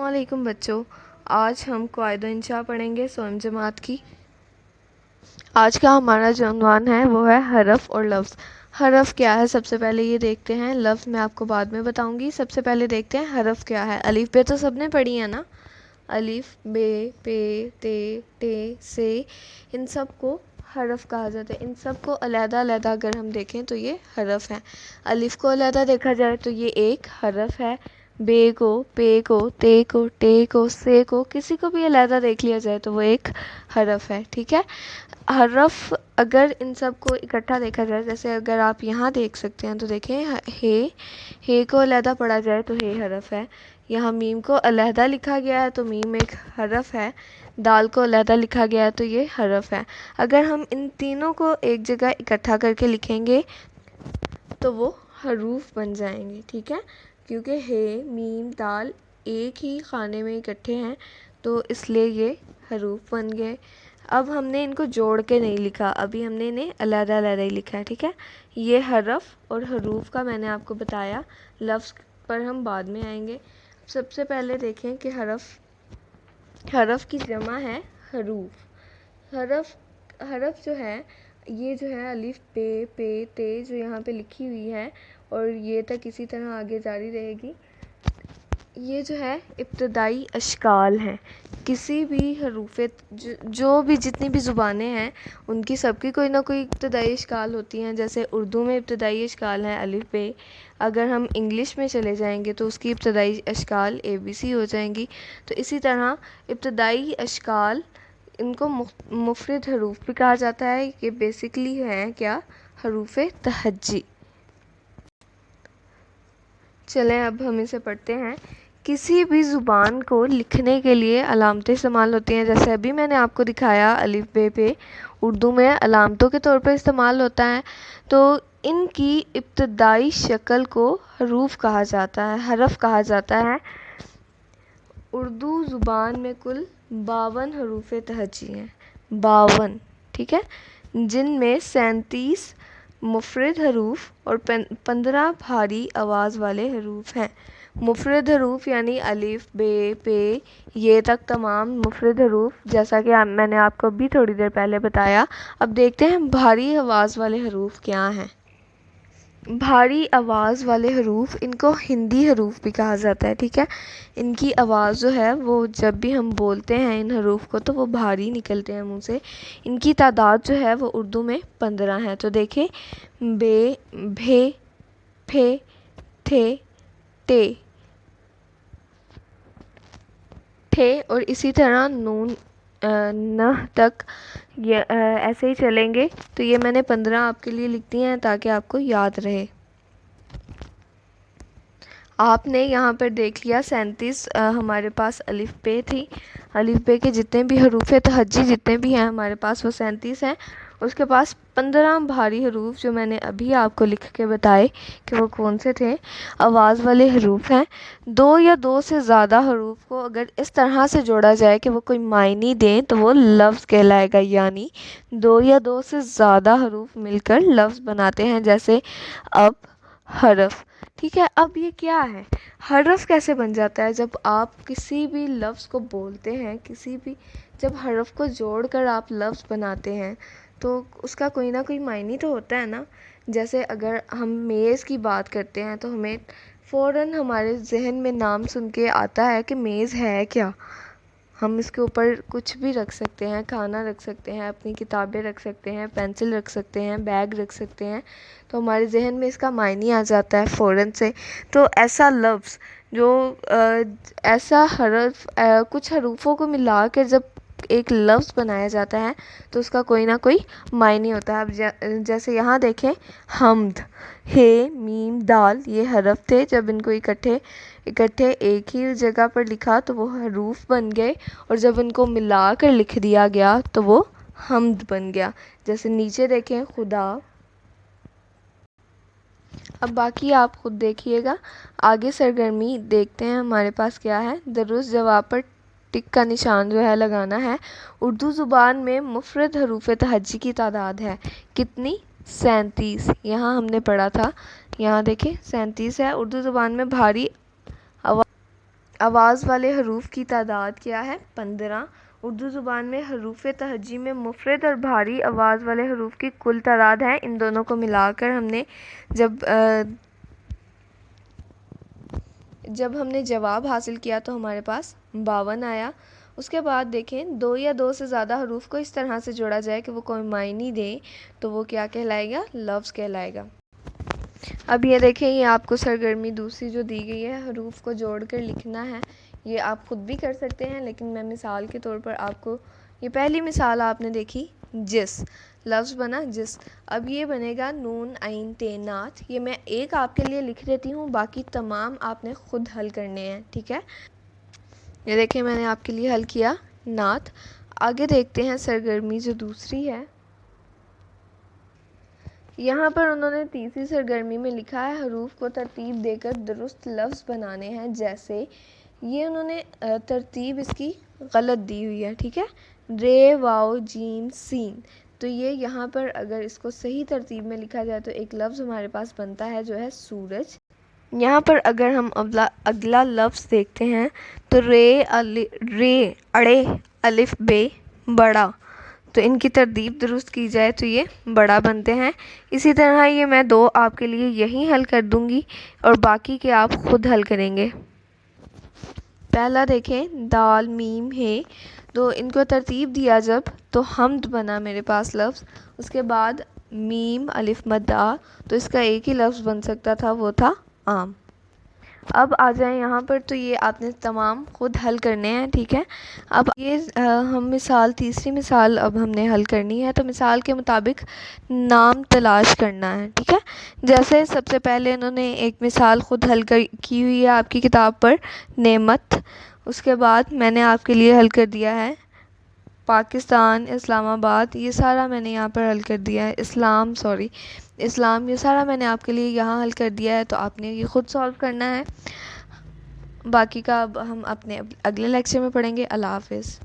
अस्सलामुअलैकुम बच्चों। आज हम क़वाइदे इंशा पढ़ेंगे सोम जमात की। आज का हमारा जो उन्वान है वो है हरफ और लफ्ज़। हरफ क्या है सबसे पहले ये देखते हैं, लफ्ज़ मैं आपको बाद में बताऊंगी। सबसे पहले देखते हैं हरफ क्या है। अलिफ बे तो सबने पढ़ी है ना, अलिफ बे पे ते टे से, इन सब को हरफ कहा जाता है। इन सब को अलग-अलग अगर हम देखें तो ये हरफ है। अलिफ को अलग देखा जाए तो ये एक हरफ है। बे को, पे को, ते को, टे को, से को किसी को भी अलग देख लिया जाए तो वो एक हरफ है। ठीक है, हरफ अगर इन सब को इकट्ठा देखा जाए, जैसे अगर आप यहाँ देख सकते हैं तो देखें हे को अलहदा पढ़ा जाए तो हे हरफ है। यहाँ मीम को अलहदा लिखा गया है तो मीम एक हरफ है। दाल को अलहदा लिखा गया है तो ये हरफ है। अगर हम इन तीनों को एक जगह इकट्ठा करके लिखेंगे तो वो हरूफ बन जाएंगे। ठीक है, क्योंकि हे मीम दाल एक ही खाने में इकट्ठे हैं तो इसलिए ये हरूफ बन गए। अब हमने इनको जोड़ के नहीं लिखा, अभी हमने इन्हें अलग-अलग ही लिखा है। ठीक है, ये हरफ और हरूफ का मैंने आपको बताया। लफ्ज़ पर हम बाद में आएंगे। सबसे पहले देखें कि हरफ की जमा है हरूफ। हरफ जो है ये जो है अलिफ बे पे ते जो यहाँ पे लिखी हुई है और ये तक इसी तरह आगे जारी रहेगी। ये जो है इब्तदाई अशकाल हैं। किसी भी हरूफ जो भी जितनी भी ज़ुबानें हैं उनकी सबकी कोई ना कोई इब्तदाई अशकाल होती हैं। जैसे उर्दू में इब्तदाई अशकाल है अलिफ बे, अगर हम इंग्लिश में चले जाएंगे तो उसकी इब्तदाई अशकाल ABC हो जाएंगी। तो इसी तरह इब्तदाई अशकाल इनको मुफ़रद हरूफ भी कहा जाता है। ये बेसिकली हैं क्या, हरूफ तहज्जी। चलें अब हम इसे पढ़ते हैं। किसी भी ज़ुबान को लिखने के लिए अलामतें इस्तेमाल होती हैं। जैसे अभी मैंने आपको दिखाया अलिफ बे पे उर्दू में अलामतों के तौर पर इस्तेमाल होता है, तो इनकी इब्तदाई शक्ल को हरूफ कहा जाता है, हरफ कहा जाता है। उर्दू ज़ुबान में कुल 52 हरूफ तहज्जी हैं, 52। ठीक है, जिनमें 37 मुफ़रद हरूफ और 15 भारी आवाज़ वाले हरूफ हैं। मुफ़रद हरूफ यानी अलिफ बे पे ये तक तमाम मुफ़रद हरूफ, जैसा कि मैंने आपको अभी थोड़ी देर पहले बताया। अब देखते हैं भारी आवाज़ वाले हरूफ क्या हैं। भारी आवाज़ वाले हरूफ इनको हिंदी हरूफ भी कहा जाता है। ठीक है, इनकी आवाज़ जो है वो जब भी हम बोलते हैं इन हरूफ को तो वो भारी निकलते हैं मुंह से। इनकी तादाद जो है वो उर्दू में 15 है। तो देखें, बे, भे, फे, थे, टे, थे और इसी तरह नून न तक ये ऐसे ही चलेंगे। तो ये मैंने 15 आपके लिए लिख दी हैं ताकि आपको याद रहे। आपने यहाँ पर देख लिया 37 हमारे पास अलिफ बे थी। अलिफ बे के जितने भी हरूफ तहज्जी जितने भी हैं हमारे पास वो 37 हैं। उसके पास 15 भारी हरूफ जो मैंने अभी आपको लिख के बताए कि वो कौन से थे, आवाज़ वाले हरूफ हैं। 2 या 2 से ज़्यादा हरूफ को अगर इस तरह से जोड़ा जाए कि वो कोई मायने दें तो वो लफ्ज़ कहलाएगा। यानी 2 या 2 से ज़्यादा हरूफ मिलकर लफ्ज़ बनाते हैं, जैसे अब हरफ। ठीक है, अब ये क्या है, हरफ कैसे बन जाता है। जब आप किसी भी लफ्ज़ को बोलते हैं, जब हरफ को जोड़कर आप लफ्ज़ बनाते हैं तो उसका कोई ना कोई मायने तो होता है ना। जैसे अगर हम मेज़ की बात करते हैं तो हमें फ़ौरन हमारे जहन में नाम सुन के आता है कि मेज़ है क्या। हम इसके ऊपर कुछ भी रख सकते हैं, खाना रख सकते हैं, अपनी किताबें रख सकते हैं, पेंसिल रख सकते हैं, बैग रख सकते हैं, तो हमारे जहन में इसका मायने आ जाता है फ़ौरन से। तो ऐसा लफ्ज़ जो ऐसा हरफ कुछ हरूफों को मिलाकर जब एक लफ्ज़ बनाया जाता है तो उसका कोई ना कोई मायने होता है। अब जैसे यहाँ देखें, हम्द, हे मीम दाल ये हरफ थे। जब इनको इकट्ठे एक ही जगह पर लिखा तो वो हरूफ बन गए, और जब इनको मिलाकर लिख दिया गया तो वो हम्द बन गया। जैसे नीचे देखें, खुदा। अब बाकी आप खुद देखिएगा। आगे सरगर्मी देखते हैं हमारे पास क्या है। दुरुस्त जवाब पर टिक का निशान जो है लगाना है। उर्दू ज़ुबान में मुफ़रद हरूफ तहज्जी की तादाद है कितनी, 37। यहाँ हमने पढ़ा था, यहाँ देखें 37 है। उर्दू ज़ुबान में भारी आवाज़ वाले हरूफ की तादाद क्या है? 15। उर्दू ज़ुबान में हरूफ तहजी में मुफ़रद और भारी आवाज़ वाले हरूफ की कुल तादाद है। इन दोनों को मिलाकर हमने जब हमने जवाब हासिल किया तो हमारे पास 52 आया। उसके बाद देखें, दो या दो से ज़्यादा हरूफ को इस तरह से जोड़ा जाए कि वो कोई मायने दे, तो वो क्या कहलाएगा? लफ्ज़ कहलाएगा। अब ये देखें, ये आपको सरगर्मी दूसरी जो दी गई है, हरूफ को जोड़कर लिखना है। ये आप खुद भी कर सकते हैं, लेकिन मैं मिसाल के तौर पर आपको, ये पहली मिसाल आपने देखी जिस, लफ्ज़ बना जिस। अब ये बनेगा नून आइन ते नात। ये मैं एक आपके लिए लिख देती हूँ, बाकी तमाम आपने ख़ुद हल करने हैं, ठीक है। ये देखें, मैंने आपके लिए हल किया नात। आगे देखते हैं सरगर्मी जो दूसरी है। यहाँ पर उन्होंने तीसरी सरगर्मी में लिखा है हरूफ को तरतीब देकर दुरुस्त लफ्ज़ बनाने हैं। जैसे ये उन्होंने तरतीब इसकी गलत दी हुई है, ठीक है। रे वाओ जीम सीन, तो ये यहाँ पर अगर इसको सही तरतीब में लिखा जाए तो एक लफ्ज़ हमारे पास बनता है जो है सूरज। यहाँ पर अगर हम अगला लफ्ज़ देखते हैं तो रे अड़े अलिफ बे बड़ा, तो इनकी तरतीब दुरुस्त की जाए तो ये बड़ा बनते हैं। इसी तरह ये मैं दो आपके लिए यही हल कर दूंगी और बाकी के आप खुद हल करेंगे। पहला देखें, दाल मीम है, तो इनको तरतीब दिया जब तो हमद बना मेरे पास लफ्ज़। उसके बाद मीम अलिफ मद्दा, तो इसका एक ही लफ्ज़ बन सकता था, वो था आम। अब आ जाए यहाँ पर, तो ये आपने तमाम खुद हल करने हैं, ठीक है। अब ये हम तीसरी मिसाल अब हमने हल करनी है, तो मिसाल के मुताबिक नाम तलाश करना है, ठीक है। जैसे सबसे पहले इन्होंने एक मिसाल खुद हल की हुई है आपकी किताब पर, नेमत। उसके बाद मैंने आपके लिए हल कर दिया है पाकिस्तान, इस्लामाबाद, ये सारा मैंने यहाँ पर हल कर दिया है। इस्लाम, ये सारा मैंने आपके लिए यहाँ हल कर दिया है, तो आपने ये ख़ुद सॉल्व करना है। बाकी का अब हम अपने अगले लेक्चर में पढ़ेंगे। अल्लाह हाफ़िज़।